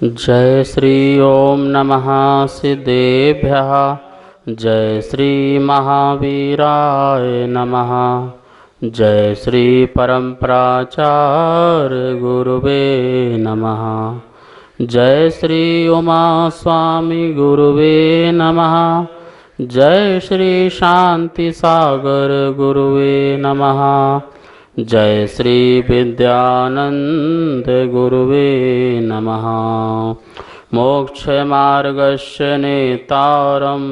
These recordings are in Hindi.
जय श्री ओम नमः सिद्धेभ्यः। जय श्री महावीराय नमः। जय श्री परम्पराचार्य गुरुवे नमः। जय श्री उमा स्वामी गुरुवे नमः। जय श्री शांति सागर गुरुवे नमः। जय श्री विद्यानंद गुरुवे नमः। मोक्ष मार्गस्य नेतारं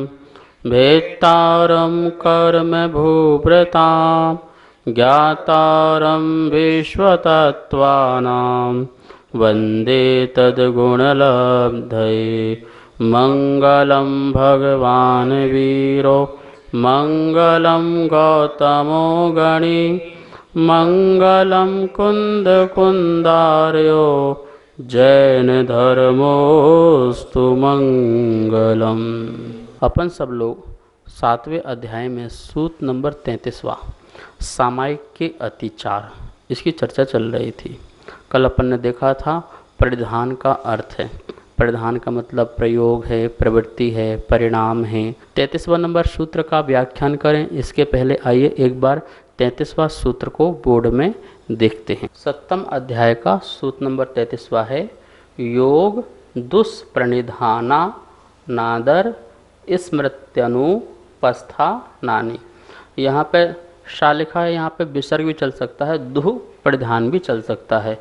भेत्तारं कर्म भूभृतां ज्ञातारं विश्वतत्त्वानां वन्दे तद्गुणलब्धये। मंगलं भगवान् वीरो मंगलं गौतमो गणी मंगलम कुंद कुंदार्यो जैन धर्मोस्तु मंगलम। अपन सब लोग 7वें अध्याय में सूत्र नंबर 33वां सामायिक के अतिचार इसकी चर्चा चल रही थी। कल अपन ने देखा था परिधान का अर्थ है। परिधान का मतलब प्रयोग है, प्रवृत्ति है, परिणाम है। 33वां नंबर सूत्र का व्याख्यान करें इसके पहले आइए एक बार 33वां सूत्र को बोर्ड में देखते हैं। 7वें अध्याय का सूत्र नंबर 33वां है योग दुष्प्रणिधाना नादर स्मृत्यनुपस्था नानी। यहाँ पे शा लिखा है, यहाँ पे विसर्ग भी चल सकता है, दुह परिधान भी चल सकता है।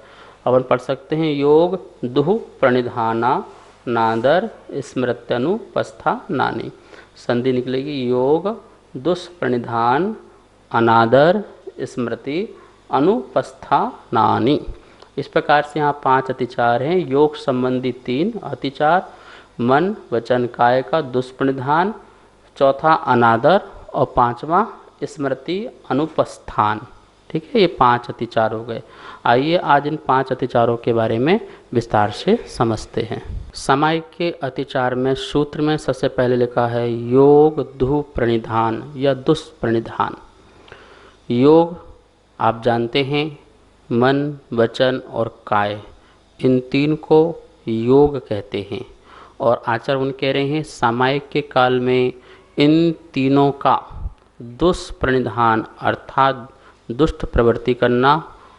अपन पढ़ सकते हैं योग दुह प्रणिधाना नादर स्मृत्यनुपस्था नानी। संधि निकलेगी योग दुष्प्रणिधान अनादर स्मृति अनुपस्थानानि। इस प्रकार से यहाँ 5 अतिचार हैं। योग संबंधी 3 अतिचार, मन वचन काय का दुष्प्रणिधान, चौथा अनादर और 5वां स्मृति अनुपस्थान। ठीक है, ये 5 अतिचार हो गए। आइए आज इन 5 अतिचारों के बारे में विस्तार से समझते हैं। सामायिक के अतिचार में सूत्र में सबसे पहले लिखा है योग दुष्प्रणिधान या दुष्प्रणिधान। योग आप जानते हैं मन वचन और काय, इन 3 को योग कहते हैं। और आचार्य कह रहे हैं सामायिक के काल में इन तीनों का दुष्प्रणिधान अर्थात दुष्ट प्रवृत्ति करना,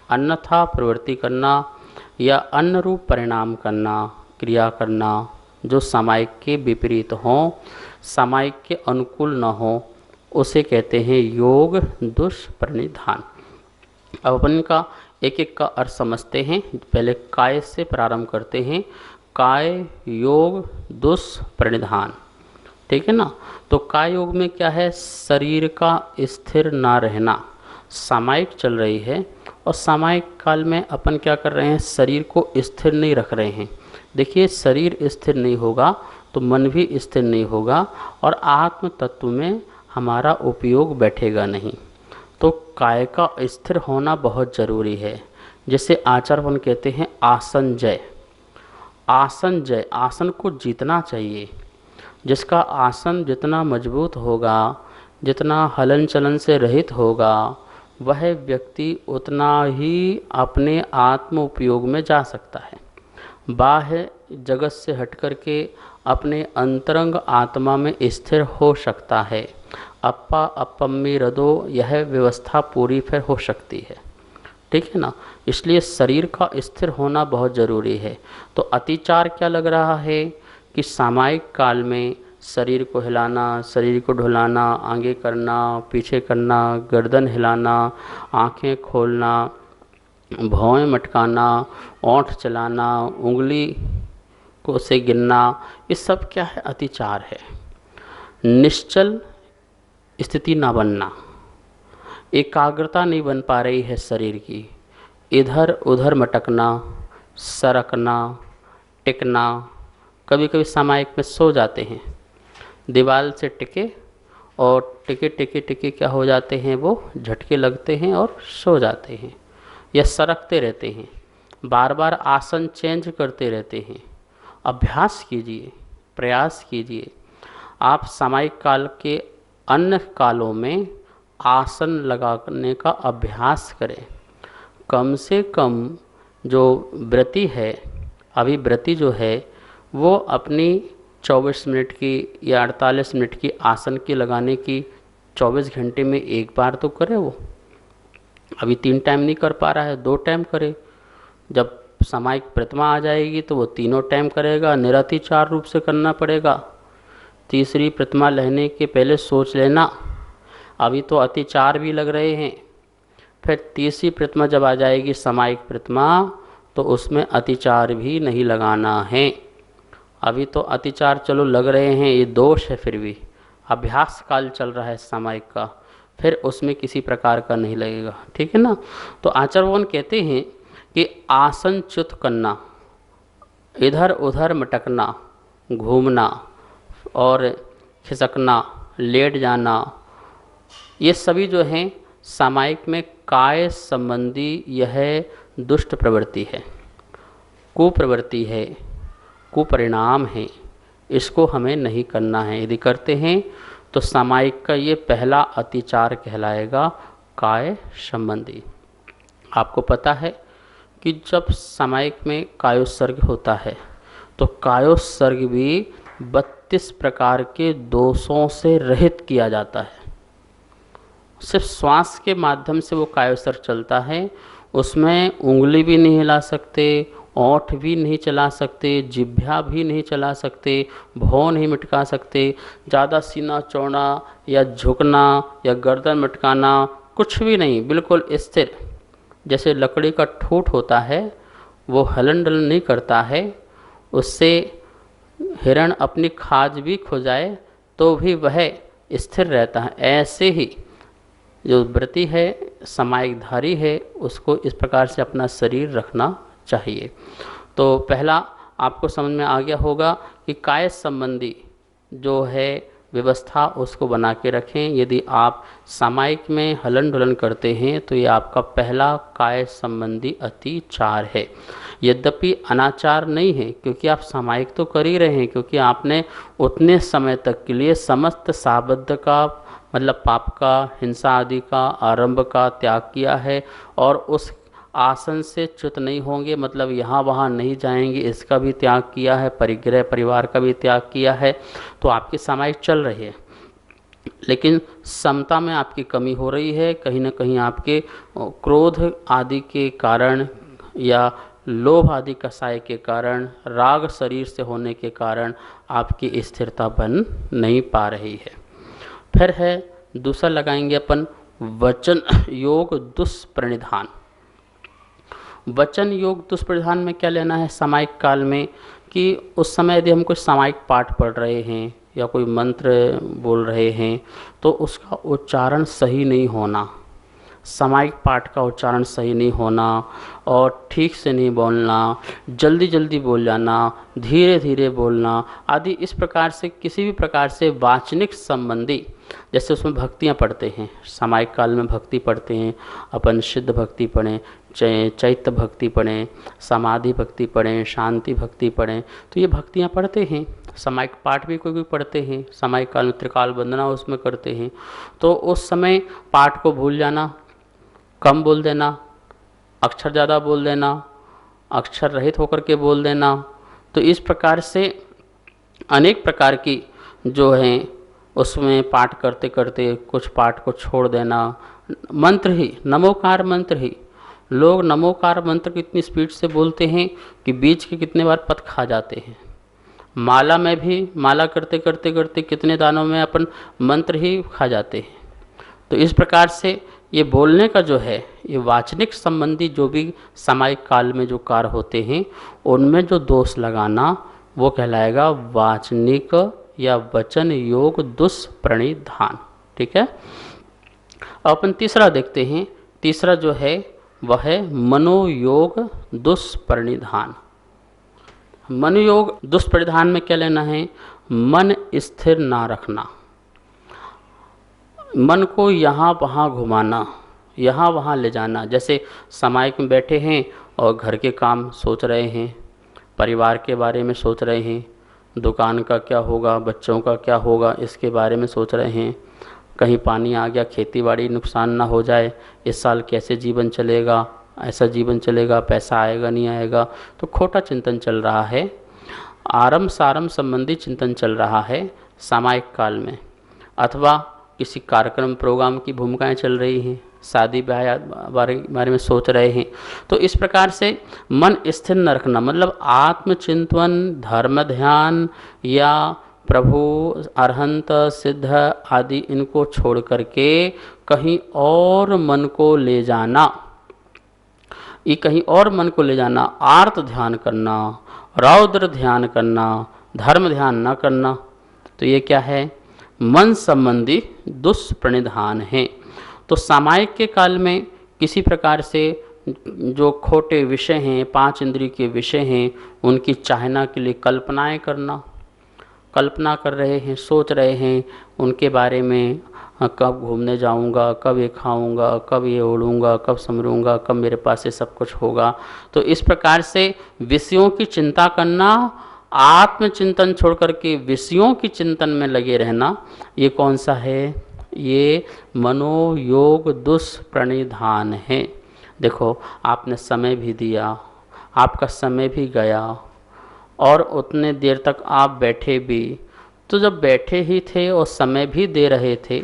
अन्यथा प्रवृत्ति करना या अन्य रूप परिणाम करना, क्रिया करना जो सामायिक के विपरीत हों, सामायिक के अनुकूल न हो, उसे कहते हैं योग दुष्प्रणिधान। अब अपन का एक एक का अर्थ समझते हैं। पहले काय से प्रारंभ करते हैं। काय योग दुष्प्रणिधान, ठीक है ना। तो काय योग में क्या है, शरीर का स्थिर ना रहना। सामायिक चल रही है और सामायिक काल में अपन क्या कर रहे हैं, शरीर को स्थिर नहीं रख रहे हैं। देखिए शरीर स्थिर नहीं होगा तो मन भी स्थिर नहीं होगा और आत्म तत्व में हमारा उपयोग बैठेगा नहीं। तो काय का स्थिर होना बहुत ज़रूरी है। जैसे आचार्य कहते हैं आसन जय। आसन जय, आसन को जीतना चाहिए। जिसका आसन जितना मजबूत होगा, जितना हलन चलन से रहित होगा, वह व्यक्ति उतना ही अपने आत्म उपयोग में जा सकता है। बाह्य जगत से हट करके अपने अंतरंग आत्मा में स्थिर हो सकता है। अप्पा अपम्मी रदो, यह व्यवस्था पूरी फिर हो सकती है। ठीक है ना। इसलिए शरीर का स्थिर होना बहुत ज़रूरी है। तो अतिचार क्या लग रहा है कि सामायिक काल में शरीर को हिलाना, शरीर को ढुलाना, आगे करना, पीछे करना, गर्दन हिलाना, आँखें खोलना, भौएं मटकाना, ओंठ चलाना, उंगली को से गिनना, ये सब क्या है, अतिचार है। निश्चल स्थिति ना बनना, एकाग्रता नहीं बन पा रही है शरीर की, इधर उधर मटकना, सरकना, टिकना। कभी कभी सामायिक में सो जाते हैं, दीवार से टिके और टिके टिके टिके क्या हो जाते हैं, वो झटके लगते हैं और सो जाते हैं या सरकते रहते हैं। बार बार आसन चेंज करते रहते हैं। अभ्यास कीजिए, प्रयास कीजिए। आप सामायिक काल के अन्य कालों में आसन लगाने का अभ्यास करें। कम से कम जो व्रति है अभी व्रती जो है वो अपनी 24 मिनट की या 48 मिनट की आसन की लगाने की 24 घंटे में एक बार तो करे। वो अभी 3 टाइम नहीं कर पा रहा है, 2 टाइम करे। जब सामायिक प्रतिमा आ जाएगी तो वो तीनों टाइम करेगा, निरतिचार रूप से करना पड़ेगा। तीसरी प्रतिमा लेने के पहले सोच लेना, अभी तो अतिचार भी लग रहे हैं। फिर तीसरी प्रतिमा जब आ जाएगी सामायिक प्रतिमा, तो उसमें अतिचार भी नहीं लगाना है। अभी तो अतिचार चलो लग रहे हैं, ये दोष है, फिर भी अभ्यास काल चल रहा है सामायिक का, फिर उसमें किसी प्रकार का नहीं लगेगा। ठीक है ना। तो आचार्यवन कहते हैं कि आसन च्युत करना, इधर उधर मटकना, घूमना और खिसकना, लेट जाना, ये सभी जो हैं सामायिक में काय संबंधी यह दुष्ट प्रवृत्ति है, कुप्रवृत्ति है, कुपरिणाम है। इसको हमें नहीं करना है। यदि करते हैं तो सामायिक का ये पहला अतिचार कहलाएगा, काय संबंधी। आपको पता है कि जब सामायिक में कायोत्सर्ग होता है तो कायोत्सर्ग भी 32 प्रकार के दोषों से रहित किया जाता है। सिर्फ श्वास के माध्यम से वो कायोत्सर्ग चलता है। उसमें उंगली भी नहीं हिला सकते, ओंठ भी नहीं चला सकते, जिह्वा भी नहीं चला सकते, भौं नहीं मटका सकते, ज़्यादा सीना चौड़ा या झुकना या गर्दन मटकाना कुछ भी नहीं, बिल्कुल स्थिर। जैसे लकड़ी का ठूठ होता है वो हलन डलन नहीं करता है, उससे हिरण अपनी खाज भी खो जाए तो भी वह स्थिर रहता है। ऐसे ही जो व्रती है, सामायिकधारी है, उसको इस प्रकार से अपना शरीर रखना चाहिए। तो पहला आपको समझ में आ गया होगा कि काय संबंधी जो है व्यवस्था उसको बना के रखें। यदि आप सामायिक में हलन डुलन करते हैं तो ये आपका पहला काय संबंधी अतिचार है। यद्यपि अनाचार नहीं है, क्योंकि आप सामायिक तो कर ही रहे हैं, क्योंकि आपने उतने समय तक के लिए समस्त साबद्ध का मतलब पाप का, हिंसा आदि का, आरंभ का त्याग किया है और उस आसन से च्युत नहीं होंगे, मतलब यहाँ वहाँ नहीं जाएंगे, इसका भी त्याग किया है, परिग्रह परिवार का भी त्याग किया है। तो आपकी सामायिक चल रही है, लेकिन समता में आपकी कमी हो रही है। कहीं ना कहीं आपके क्रोध आदि के कारण या लोभ आदि कसाय के कारण, राग शरीर से होने के कारण आपकी स्थिरता बन नहीं पा रही है। फिर है दूसरा लगाएंगे अपन वचन योग दुष्प्रणिधान। वचन योग दुष्प्रणिधान में क्या लेना है सामायिक काल में, कि उस समय यदि हम कोई सामायिक पाठ पढ़ रहे हैं या कोई मंत्र बोल रहे हैं तो उसका उच्चारण सही नहीं होना, सामायिक पाठ का उच्चारण सही नहीं होना और ठीक से नहीं बोलना, जल्दी जल्दी बोल जाना, धीरे धीरे बोलना आदि, इस प्रकार से किसी भी प्रकार से वाचनिक संबंधी, जैसे उसमें भक्तियाँ पढ़ते हैं, सामायिक काल में भक्ति पढ़ते हैं अपन, सिद्ध भक्ति पढ़ें, चैत्य भक्ति पढ़ें, समाधि भक्ति पढ़ें, शांति भक्ति पढ़ें, तो ये भक्तियाँ पढ़ते हैं। सामायिक पाठ भी कोई पढ़ते हैं, सामायिक काल में त्रिकाल वंदना उसमें करते हैं। तो उस समय पाठ को भूल जाना, कम बोल देना, अक्षर ज़्यादा बोल देना, अक्षर रहित होकर के बोल देना, तो इस प्रकार से अनेक प्रकार की जो हैं उसमें पाठ करते करते कुछ पाठ को छोड़ देना। मंत्र ही, नमोकार मंत्र ही, लोग नमोकार मंत्र की इतनी स्पीड से बोलते हैं कि बीच के कितने बार पद खा जाते हैं। माला में भी माला करते करते करते कितने दानों में अपन मंत्र ही खा जाते हैं। तो इस प्रकार से ये बोलने का जो है, ये वाचनिक संबंधी जो भी सामायिक काल में जो कार्य होते हैं उनमें जो दोष लगाना वो कहलाएगा वाचनिक या वचन योग दुष्प्रणिधान। ठीक है। अब अपन तीसरा देखते हैं। तीसरा जो है वह है मनोयोग दुष्प्रणिधान। मनोयोग दुष्प्रणिधान में क्या लेना है, मन स्थिर ना रखना, मन को यहाँ वहाँ घुमाना, यहाँ वहाँ ले जाना। जैसे सामायिक में बैठे हैं और घर के काम सोच रहे हैं, परिवार के बारे में सोच रहे हैं, दुकान का क्या होगा, बच्चों का क्या होगा, इसके बारे में सोच रहे हैं। कहीं पानी आ गया, खेती बाड़ी नुकसान ना हो जाए, इस साल कैसे जीवन चलेगा, ऐसा जीवन चलेगा, पैसा आएगा नहीं आएगा, तो खोटा चिंतन चल रहा है। आरंभ सारंभ संबंधी चिंतन चल रहा है सामायिक काल में, अथवा किसी कार्यक्रम प्रोग्राम की भूमिकाएं चल रही हैं, शादी ब्याह बारे में सोच रहे हैं। तो इस प्रकार से मन स्थिर न रखना, मतलब आत्मचिंतन, धर्म ध्यान या प्रभु अरहंत सिद्ध आदि इनको छोड़ करके कहीं और मन को ले जाना, ये कहीं और मन को ले जाना, आर्त ध्यान करना, रौद्र ध्यान करना, धर्म ध्यान न करना, तो ये क्या है? मन संबंधी दुष्प्रणिधान है। तो सामायिक के काल में किसी प्रकार से जो खोटे विषय हैं, 5 इंद्रिय के विषय हैं, उनकी चाहना के लिए कल्पनाएं करना, कल्पना कर रहे हैं, सोच रहे हैं उनके बारे में, कब घूमने जाऊंगा, कब ये खाऊंगा, कब ये ओढ़ूंगा, कब संभरूंगा, कब मेरे पास ये सब कुछ होगा। तो इस प्रकार से विषयों की चिंता करना, आत्मचिंतन छोड़ करके विषयों की चिंतन में लगे रहना, ये कौन सा है? ये मनोयोग दुष्प्रणिधान है। देखो, आपने समय भी दिया, आपका समय भी गया और उतने देर तक आप बैठे भी, तो जब बैठे ही थे और समय भी दे रहे थे,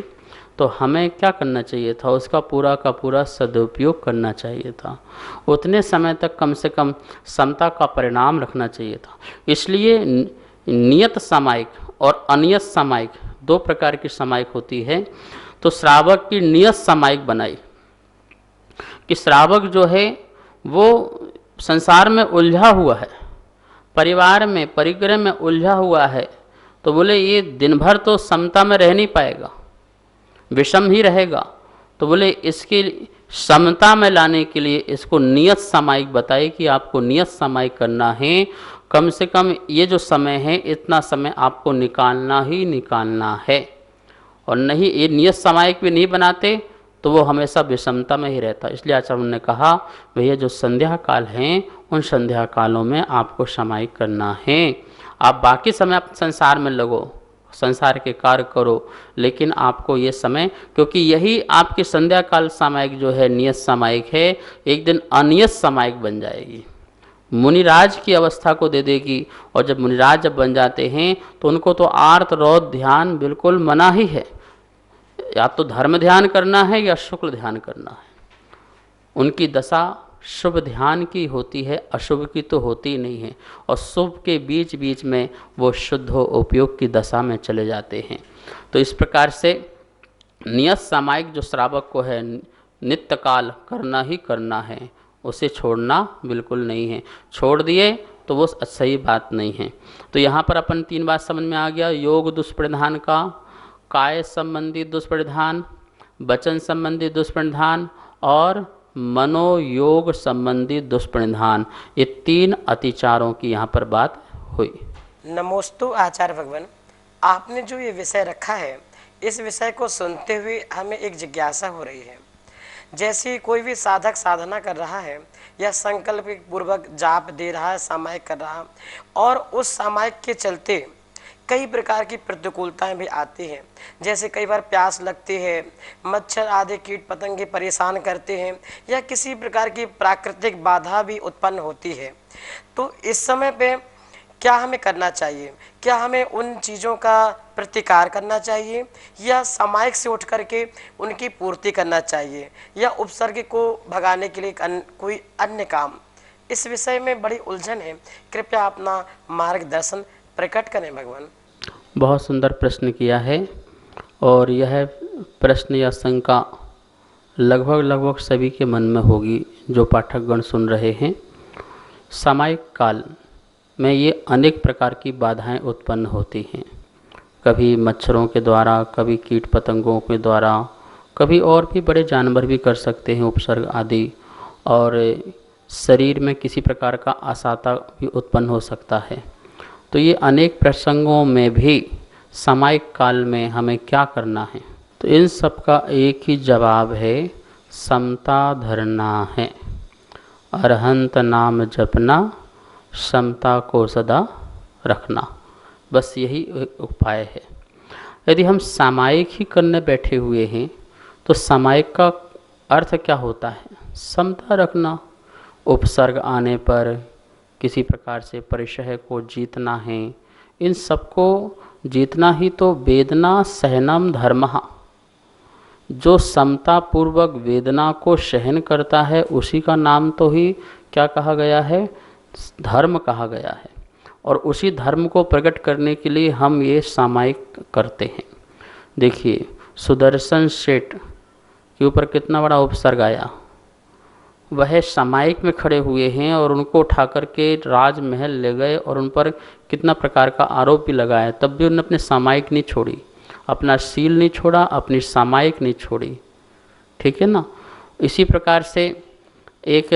तो हमें क्या करना चाहिए था? उसका पूरा का पूरा सदुपयोग करना चाहिए था। उतने समय तक कम से कम समता का परिणाम रखना चाहिए था। इसलिए नियत सामायिक और अनियत सामायिक 2 प्रकार की सामायिक होती है। तो श्रावक की नियत सामायिक बनाई कि श्रावक जो है वो संसार में उलझा हुआ है, परिवार में, परिग्रह में उलझा हुआ है, तो बोले ये दिन भर तो समता में रह नहीं पाएगा, विषम ही रहेगा। तो बोले इसके समता में लाने के लिए इसको नियत सामायिक बताए कि आपको नियत सामायिक करना है। कम से कम ये जो समय है, इतना समय आपको निकालना ही निकालना है। और नहीं, ये नियत सामायिक भी नहीं बनाते तो वो हमेशा विषमता में ही रहता। इसलिए आचार्य ने कहा भैया जो संध्या काल हैं, उन संध्या कालों में आपको सामायिक करना है। आप बाकी समय आप संसार में लगो, संसार के कार्य करो, लेकिन आपको ये समय, क्योंकि यही आपकी संध्या काल सामायिक जो है, नियत सामायिक है, एक दिन अनियत सामायिक बन जाएगी, मुनिराज की अवस्था को दे देगी। और जब मुनिराज जब बन जाते हैं तो उनको तो आर्त रौद्र ध्यान बिल्कुल मना ही है, या तो धर्म ध्यान करना है या शुक्ल ध्यान करना है। उनकी दशा शुभ ध्यान की होती है, अशुभ की तो होती नहीं है। और शुभ के बीच बीच में वो शुद्ध उपयोग की दशा में चले जाते हैं। तो इस प्रकार से नियत सामायिक जो श्रावक को है, नित्य काल करना ही करना है, उसे छोड़ना बिल्कुल नहीं है। छोड़ दिए तो वो सही बात नहीं है। तो यहाँ पर अपन 3 बात समझ में आ गया। योग दुष्परिधान का, काय संबंधी दुष्परिधान, वचन संबंधी दुष्परिधान और मनोयोग संबंधी दुष्परिधान, ये 3 अतिचारों की यहाँ पर बात हुई। नमोस्तु आचार्य भगवान, आपने जो ये विषय रखा है, इस विषय को सुनते हुए हमें एक जिज्ञासा हो रही है। जैसे कोई भी साधक साधना कर रहा है या संकल्प पूर्वक जाप दे रहा है, सामायिक कर रहा है, और उस सामायिक के चलते कई प्रकार की प्रतिकूलताएं भी आती हैं। जैसे कई बार प्यास लगती है, मच्छर आदि कीट पतंगे परेशान करते हैं, या किसी प्रकार की प्राकृतिक बाधा भी उत्पन्न होती है। तो इस समय पे क्या हमें करना चाहिए? क्या हमें उन चीज़ों का प्रतिकार करना चाहिए, या सामायिक से उठ करके उनकी पूर्ति करना चाहिए, या उपसर्ग को भगाने के लिए कोई अन्य काम? इस विषय में बड़ी उलझन है, कृपया अपना मार्गदर्शन प्रकट करें भगवान। बहुत सुंदर प्रश्न किया है, और यह प्रश्न या शंका लगभग सभी के मन में होगी जो पाठकगण सुन रहे हैं। सामायिक काल में ये अनेक प्रकार की बाधाएं उत्पन्न होती हैं, कभी मच्छरों के द्वारा, कभी कीट पतंगों के द्वारा, कभी और भी बड़े जानवर भी कर सकते हैं उपसर्ग आदि, और शरीर में किसी प्रकार का असाता भी उत्पन्न हो सकता है। तो ये अनेक प्रसंगों में भी सामायिक काल में हमें क्या करना है? तो इन सब का एक ही जवाब है, समता धरना है। अरहंत नाम जपना, समता को सदा रखना, बस यही उपाय है। यदि हम सामायिक ही करने बैठे हुए हैं तो सामायिक का अर्थ क्या होता है? समता रखना। उपसर्ग आने पर किसी प्रकार से परिचय को जीतना है, इन सबको जीतना ही तो वेदना सहनम धर्मः। जो समता पूर्वक वेदना को सहन करता है उसी का नाम तो ही क्या कहा गया है, धर्म कहा गया है। और उसी धर्म को प्रकट करने के लिए हम ये सामायिक करते हैं। देखिए सुदर्शन सेठ के ऊपर कितना बड़ा उपसर्ग आया, वह सामायिक में खड़े हुए हैं और उनको उठा करके राजमहल ले गए और उन पर कितना प्रकार का आरोप भी लगाया, तब भी उन्होंने अपने सामायिक नहीं छोड़ी, अपना सील नहीं छोड़ा, अपनी सामायिक नहीं छोड़ी। ठीक है ना। इसी प्रकार से एक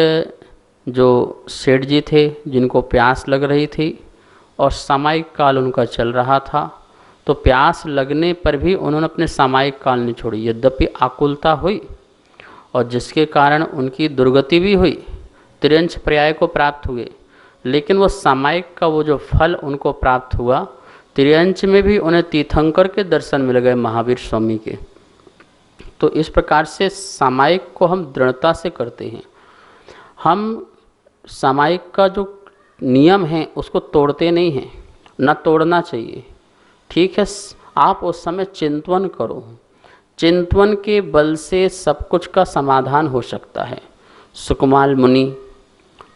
जो सेठ जी थे जिनको प्यास लग रही थी और सामायिक काल उनका चल रहा था, तो प्यास लगने पर भी उन्होंने अपने सामायिक काल नहीं छोड़ी। यद्यपि आकुलता हुई और जिसके कारण उनकी दुर्गति भी हुई, त्रियंश पर्याय को प्राप्त हुए, लेकिन वो सामायिक का वो जो फल उनको प्राप्त हुआ, त्रियंश में भी उन्हें तीर्थंकर के दर्शन मिल गए महावीर स्वामी के। तो इस प्रकार से सामायिक को हम दृढ़ता से करते हैं। हम सामायिक का जो नियम है उसको तोड़ते नहीं हैं, न तोड़ना चाहिए। ठीक है, आप उस समय चिंतन करो, चिंतन के बल से सब कुछ का समाधान हो सकता है। सुकुमाल मुनि,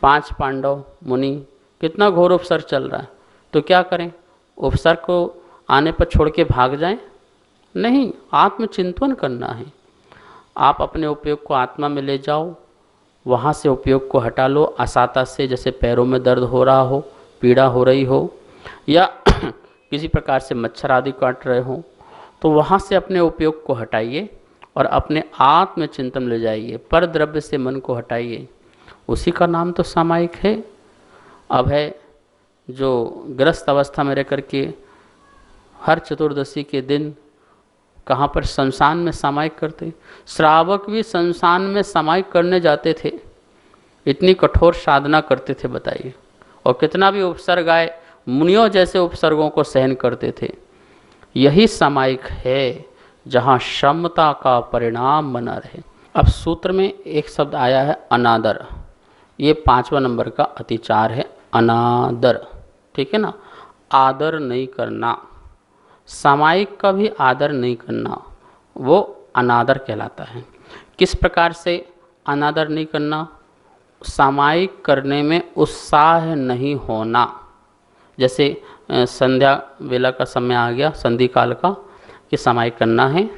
5 पांडव मुनि, कितना घोर उपसर्ग चल रहा है, तो क्या करें, उपसर्ग को आने पर छोड़ के भाग जाएं? नहीं, आत्मचिंतन करना है। आप अपने उपयोग को आत्मा में ले जाओ, वहाँ से उपयोग को हटा लो। असाता से जैसे पैरों में दर्द हो रहा हो, पीड़ा हो रही हो, या किसी प्रकार से मच्छर आदि काट रहे हो, तो वहाँ से अपने उपयोग को हटाइए और अपने आत्म चिंतन ले जाइए। पर द्रव्य से मन को हटाइए, उसी का नाम तो सामायिक है। अब है जो ग्रस्त अवस्था में रह करके हर चतुर्दशी के दिन कहाँ पर शमशान में सामायिक करते, श्रावक भी शमशान में सामायिक करने जाते थे, इतनी कठोर साधना करते थे, बताइए। और कितना भी उपसर्ग आए, मुनियों जैसे उपसर्गों को सहन करते थे। यही सामायिक है जहाँ क्षमता का परिणाम बना रहे। अब सूत्र में एक शब्द आया है अनादर, ये 5वां नंबर का अतिचार है, अनादर। ठीक है ना, आदर नहीं करना, सामायिक का भी आदर नहीं करना, वो अनादर कहलाता है। किस प्रकार से अनादर नहीं करना, सामायिक करने में उत्साह नहीं होना। जैसे संध्या वेला का समय आ गया, संधि काल का, कि सामायिक करना है,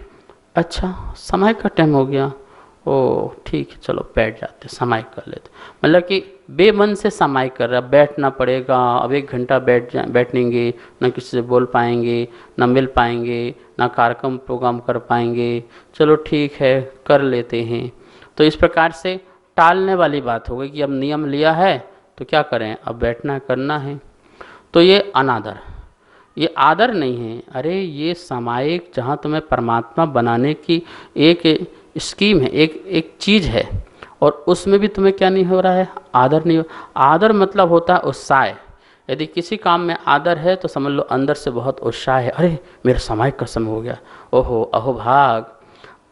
अच्छा सामायिक का टाइम हो गया, ओ ठीक है चलो बैठ जाते, सामायिक कर लेते। मतलब कि बेमन से सामायिक कर रहा, बैठना पड़ेगा, अब 1 घंटा बैठेंगे, ना किसी से बोल पाएंगे, ना मिल पाएंगे, ना कार्यक्रम प्रोग्राम कर पाएंगे, चलो ठीक है कर लेते हैं। तो इस प्रकार से टालने वाली बात हो गई कि अब नियम लिया है तो क्या करें, अब बैठना करना है। तो ये अनादर, ये आदर नहीं है। अरे ये सामायिक जहाँ तुम्हें परमात्मा बनाने की एक स्कीम है, एक चीज़ है, और उसमें भी तुम्हें क्या नहीं हो रहा है, आदर नहीं हो। आदर मतलब होता है उत्साह। यदि किसी काम में आदर है तो समझ लो अंदर से बहुत उत्साह है, अरे मेरा सामायिक का समय हो गया, ओहो अहो भाग,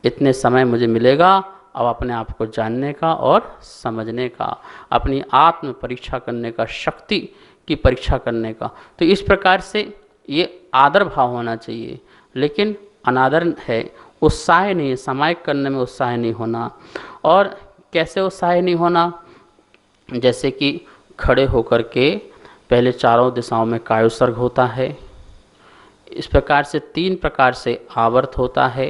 इतने समय मुझे मिलेगा अब अपने आप को जानने का और समझने का, अपनी आत्म परीक्षा करने का, शक्ति की परीक्षा करने का। तो इस प्रकार से ये आदर भाव होना चाहिए, लेकिन अनादर है, उत्साह नहीं, सामायिक करने में उत्साह नहीं होना। और कैसे उत्साह नहीं होना, जैसे कि खड़े होकर के पहले चारों दिशाओं में कायोत्सर्ग होता है, इस प्रकार से 3 प्रकार से आवर्त होता है,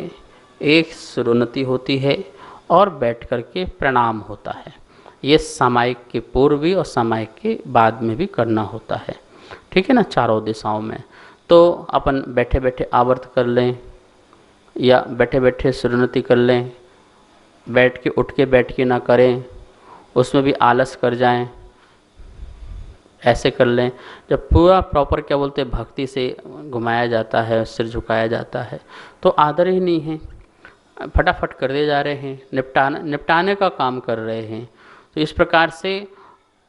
एक सुरुन्नति होती है और बैठ कर के प्रणाम होता है। ये सामायिक के पूर्व भी और सामायिक के बाद में भी करना होता है। ठीक है ना, चारों दिशाओं में। तो अपन बैठे बैठे आवर्त कर लें या बैठे बैठे सुरुन्नति कर लें, बैठ के उठ के बैठ के ना करें, उसमें भी आलस कर जाएं, ऐसे कर लें। जब पूरा प्रॉपर क्या बोलते हैं भक्ति से घुमाया जाता है, सिर झुकाया जाता है, तो आदर ही नहीं है, फटाफट कर दे जा रहे हैं, निपटाने का काम कर रहे हैं। तो इस प्रकार से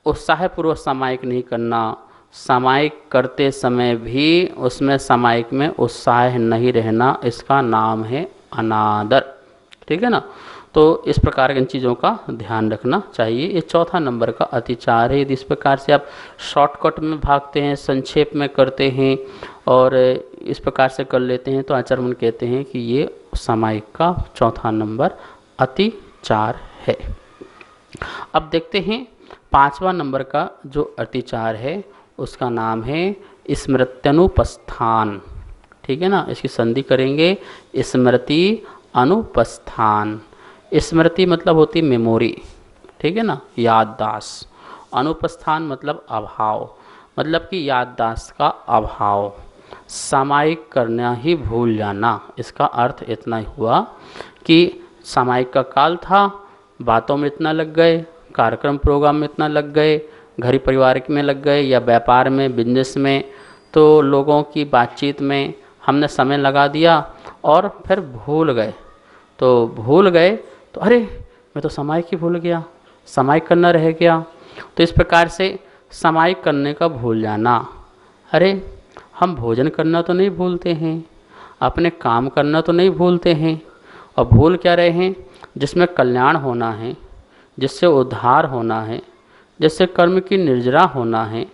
उत्साहपूर्वक सामायिक नहीं करना, सामायिक करते समय भी उसमें सामायिक में उत्साह नहीं रहना, इसका नाम है अनादर। ठीक है ना। तो इस प्रकार इन चीज़ों का ध्यान रखना चाहिए। ये चौथा नंबर का अतिचार है। यदि इस प्रकार से आप शॉर्टकट में भागते हैं, संक्षेप में करते हैं और इस प्रकार से कर लेते हैं तो आचार्य मन कहते हैं कि ये सामायिक का चौथा नंबर अतिचार है। अब देखते हैं पांचवा नंबर का जो अतिचार है उसका नाम है स्मृत्यनुपस्थान। ठीक है ना, इसकी संधि करेंगे स्मृति अनुपस्थान। स्मृति मतलब होती मेमोरी, ठीक है ना, याददाश्त। अनुपस्थान मतलब अभाव, मतलब कि याददाश्त का अभाव। सामायिक करना ही भूल जाना, इसका अर्थ इतना ही हुआ कि सामायिक का काल था, बातों में इतना लग गए, कार्यक्रम प्रोग्राम में इतना लग गए, घर परिवार में लग गए या व्यापार में, बिजनेस में, तो लोगों की बातचीत में हमने समय लगा दिया और फिर भूल गए। तो भूल गए तो अरे मैं तो सामायिक ही भूल गया, सामायिक करना रह गया। तो इस प्रकार से सामायिक करने का भूल जाना। अरे हम भोजन करना तो नहीं भूलते हैं, अपने काम करना तो नहीं भूलते हैं, और भूल क्या रहे हैं? जिसमें कल्याण होना है, जिससे उद्धार होना है, जिससे कर्म की निर्जरा होना है,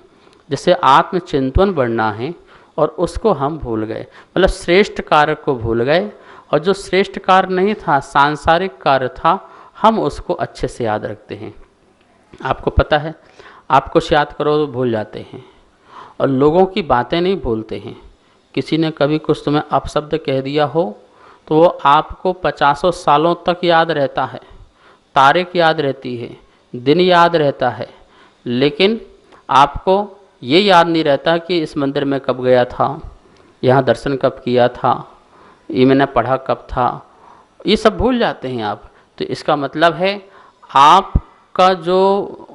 जिससे आत्मचिंतन बढ़ना है, और उसको हम भूल गए। मतलब श्रेष्ठ कार्य को भूल गए, और जो श्रेष्ठ कार्य नहीं था, सांसारिक कार्य था, हम उसको अच्छे से याद रखते हैं। आपको पता है, आप कुछ याद करो तो भूल जाते हैं, और लोगों की बातें नहीं भूलते हैं। किसी ने कभी कुछ तुम्हें अपशब्द कह दिया हो तो वो आपको 50 सालों तक याद रहता है, तारीख याद रहती है, दिन याद रहता है, लेकिन आपको ये याद नहीं रहता कि इस मंदिर में कब गया था, यहाँ दर्शन कब किया था, ये मैंने पढ़ा कब था, ये सब भूल जाते हैं आप। तो इसका मतलब है आपका जो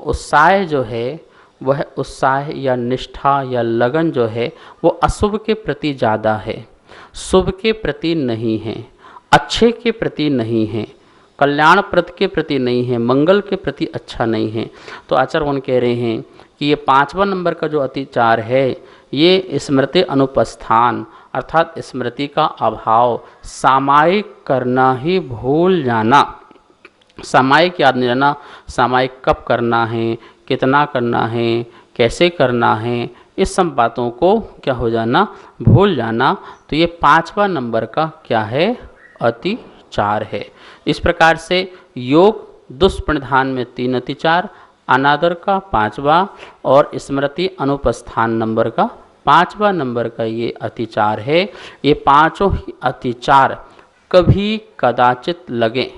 उत्साह जो है वह उत्साह या निष्ठा या लगन जो है वो अशुभ के प्रति ज़्यादा है, शुभ के प्रति नहीं है, अच्छे के प्रति नहीं है, कल्याणप्रद के प्रति नहीं है, मंगल के प्रति अच्छा नहीं है। तो आचार्य वन कह रहे हैं कि ये पांचवा नंबर का जो अतिचार है ये स्मृति अनुपस्थान अर्थात स्मृति का अभाव, सामायिक करना ही भूल जाना, सामायिक याद नहीं रहना, सामायिक कब करना है, कितना करना है, कैसे करना है, इस सब बातों को क्या हो जाना, भूल जाना। तो ये पांचवा नंबर का क्या है, अतिचार है। इस प्रकार से योग दुष्प्रणिधान में 3 अतिचार, अनादर का 5वां और स्मृति अनुपस्थान नंबर का 5वां नंबर का ये अतिचार है। ये पांचों ही अतिचार कभी कदाचित लगे,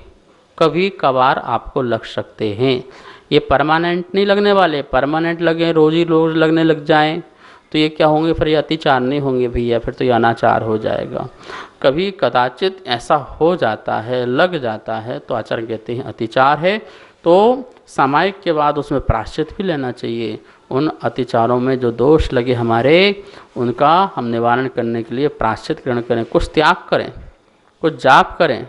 कभी कभार आपको लग सकते हैं। ये परमानेंट नहीं लगने वाले, परमानेंट लगे, रोज ही रोज लगने लग जाएं तो ये क्या होंगे, फिर ये अतिचार नहीं होंगे भैया, फिर तो ये अनाचार हो जाएगा। कभी कदाचित ऐसा हो जाता है, लग जाता है, तो आचार्य कहते हैं अतिचार है। तो सामायिक के बाद उसमें प्रायश्चित भी लेना चाहिए। उन अतिचारों में जो दोष लगे हमारे, उनका हम निवारण करने के लिए प्रायश्चित ग्रहण करें, कुछ त्याग करें, कुछ जाप करें,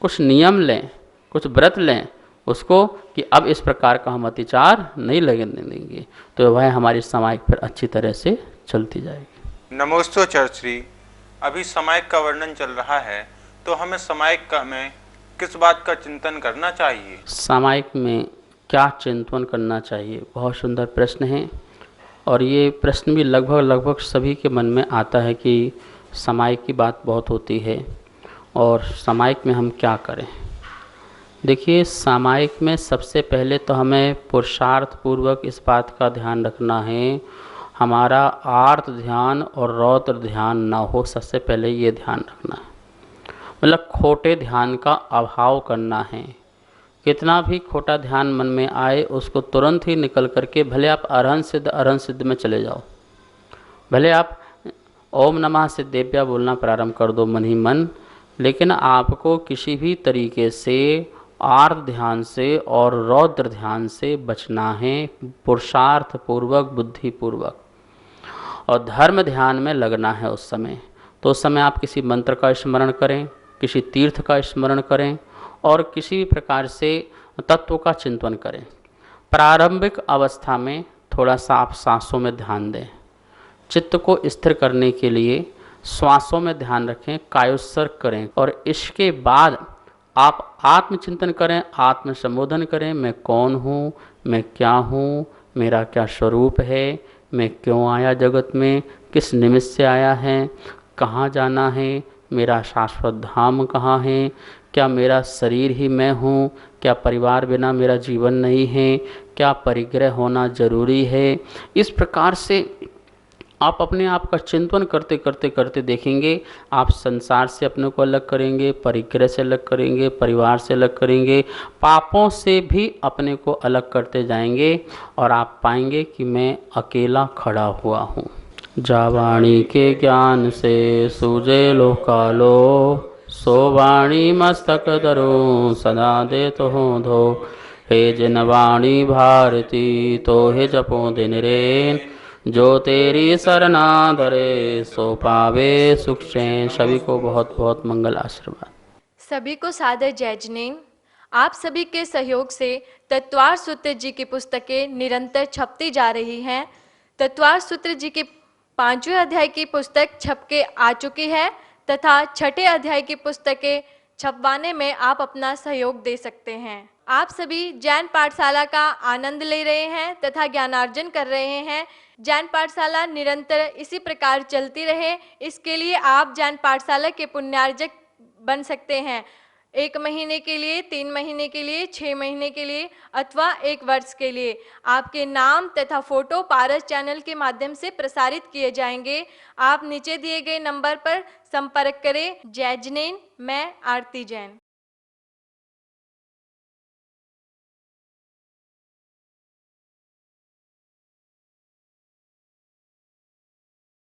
कुछ नियम लें, कुछ व्रत लें उसको, कि अब इस प्रकार का हम अतिचार नहीं लगने देंगे, तो वह हमारी सामायिक फिर अच्छी तरह से चलती जाएगी। नमोस्तु चर्चरी। अभी सामायिक का वर्णन चल रहा है, तो हमें सामायिक का में किस बात का चिंतन करना चाहिए? सामायिक में क्या चिंतन करना चाहिए, बहुत सुंदर प्रश्न है। और ये प्रश्न भी लगभग सभी के मन में आता है कि सामायिक की बात बहुत होती है और सामायिक में हम क्या करें। देखिए, सामायिक में सबसे पहले तो हमें पुरुषार्थ पूर्वक इस बात का ध्यान रखना है, हमारा आर्त ध्यान और रौद्र ध्यान ना हो। सबसे पहले ये ध्यान रखना है, मतलब खोटे ध्यान का अभाव करना है। कितना भी खोटा ध्यान मन में आए उसको तुरंत ही निकल करके, भले आप अरहंत सिद्ध में चले जाओ, भले आप ओम नमः सिद्धेभ्य बोलना प्रारंभ कर दो मन ही मन, लेकिन आपको किसी भी तरीके से आर्त ध्यान से और रौद्र ध्यान से बचना है, पुरुषार्थ पूर्वक, बुद्धि पूर्वक, और धर्म ध्यान में लगना है उस समय। तो उस समय आप किसी मंत्र का स्मरण करें, किसी तीर्थ का स्मरण करें और किसी भी प्रकार से तत्व का चिंतन करें। प्रारंभिक अवस्था में थोड़ा सा आप सांसों में ध्यान दें, चित्त को स्थिर करने के लिए श्वासों में ध्यान रखें, कायोत्सर्ग करें, और इसके बाद आप आत्मचिंतन करें, आत्म संबोधन करें। मैं कौन हूँ, मैं क्या हूँ, मेरा क्या स्वरूप है, मैं क्यों आया जगत में, किस निमित्त से आया है, कहाँ जाना है, मेरा शाश्वत धाम कहाँ है, क्या मेरा शरीर ही मैं हूँ, क्या परिवार बिना मेरा जीवन नहीं है, क्या परिग्रह होना जरूरी है। इस प्रकार से आप अपने आप का चिंतन करते करते करते देखेंगे, आप संसार से अपने को अलग करेंगे, परिग्रह से अलग करेंगे, परिवार से अलग करेंगे, पापों से भी अपने को अलग करते जाएंगे और आप पाएंगे कि मैं अकेला खड़ा हुआ हूँ। जा वाणी के ज्ञान से सूझे लो कालो, सो वाणी मस्तक धरो सदा दे तो धो। हे जिन वाणी भारती तो हे जपो दिन रेन, जो तेरी सरना धरे सो पावे सुख चैन। सभी को बहुत बहुत मंगल आशीर्वाद। सभी को सादर जय जिनेन्द्र। आप सभी के सहयोग से तत्वार सूत्र जी की पुस्तकें निरंतर छपती जा रही हैं। तत्वार सूत्र जी के 5वें अध्याय की पुस्तक छप के आ चुकी है तथा 6ठे अध्याय की पुस्तकें छपवाने में आप अपना सहयोग दे सकते हैं। आप सभी जैन पाठशाला का आनंद ले रहे हैं तथा ज्ञानार्जन कर रहे हैं। जैन पाठशाला निरंतर इसी प्रकार चलती रहे, इसके लिए आप जैन पाठशाला के पुण्यार्जक बन सकते हैं। 1 महीने के लिए, 3 महीने के लिए, 6 महीने के लिए अथवा 1 वर्ष के लिए आपके नाम तथा फोटो पारस चैनल के माध्यम से प्रसारित किए जाएंगे। आप नीचे दिए गए नंबर पर संपर्क करें। जय जिनेन्द्र। मैं आरती जैन।